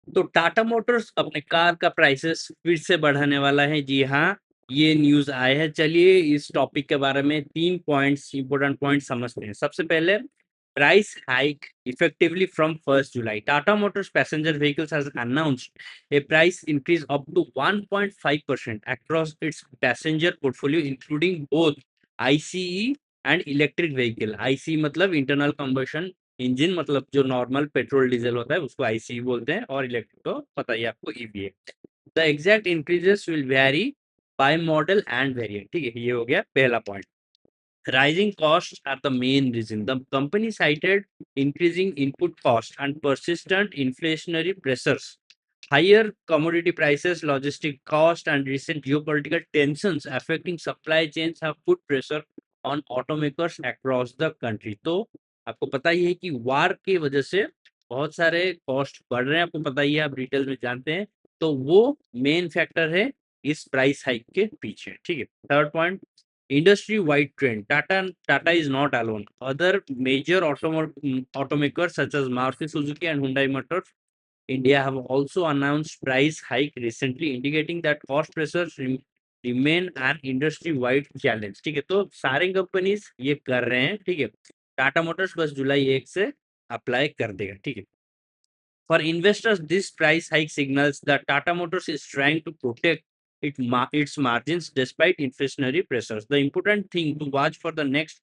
तो टाटा मोटर्स अपने कार का प्राइसेस फिर से बढ़ाने वाला है। जी हाँ, ये न्यूज़ आया है। चलिए इस टॉपिक के बारे में 3 पॉइंट्स इंपोर्टेंट पॉइंट्स समझते हैं। सबसे पहले price hike effectively from 1st July. Tata Motors passenger vehicles has announced a price increase up to 1.5% across its passenger portfolio including both ICE and electric vehicle. IC मतलब internal combustion engine, मतलब जो normal petrol diesel होता है उसको IC बोलते हैं, और electric तो पता ही आपको ईवी है। The exact increases will vary by model and variant. ठीक है, ये हो गया पहला point. Rising costs are the main reason. The company cited increasing input costs and persistent inflationary pressures. Higher commodity prices, logistic cost, and recent geopolitical tensions affecting supply chains have put pressure on automakers across the country. तो आपको पता ही है कि वार की वजह से बहुत सारे कॉस्ट बढ़ रहे हैं, आपको पता ही है, आप रिटेल में जानते हैं। तो वो मेन फैक्टर है इस प्राइस हाइक के पीछे। ठीक है, third point, industry-wide trend. Tata is not alone. Other major automakers such as Maruti Suzuki and Hyundai Motors India have also announced price hike recently, indicating that cost pressures remain an industry-wide challenge. ठीक है, तो सारे companies ये कर रहे हैं। ठीक है, टाटा मोटर्स बस जुलाई 1 से अप्लाई कर देगा। ठीक है, for investors, this price hike signals that Tata Motors is trying to protect its margins despite inflationary pressures. The important thing to watch for the next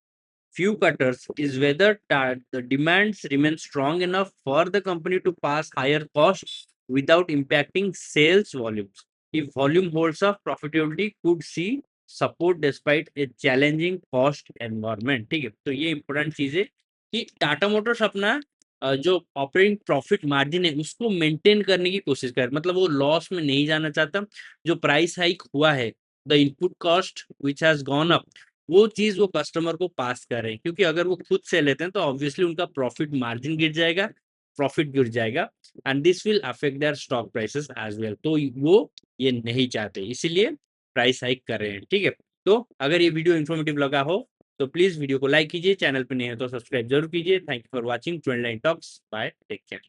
few quarters is whether the demands remain strong enough for the company to pass higher costs without impacting sales volumes. If volume holds up, profitability could see support despite a challenging cost environment. ठीक है, तो ये important चीज है कि Tata Motors अपना जो operating profit margin है उसको मेंटेन करने की कोशिश कर, मतलब वो लॉस में नहीं जाना चाहता। जो प्राइस हाइक हुआ है, the input cost which has gone up, वो चीज वो कस्टमर को पास कर रहे हैं, क्योंकि अगर वो खुद से लेते हैं तो ऑब्वियसली उनका प्रॉफिट मार्जिन गिर जाएगा, प्रॉफिट गिर जाएगा, and this will affect their stock prices as well. तो वो ये नहीं चाहते, इसीलिए प्राइस हाइक कर रहे हैं। ठीक है, तो अगर ये वीडियो इन्फॉर्मेटिव लगा हो तो प्लीज वीडियो को लाइक कीजिए, चैनल पर नहीं है तो सब्सक्राइब जरूर कीजिए। Thank you for watching Trend Line Talks. Bye, take care.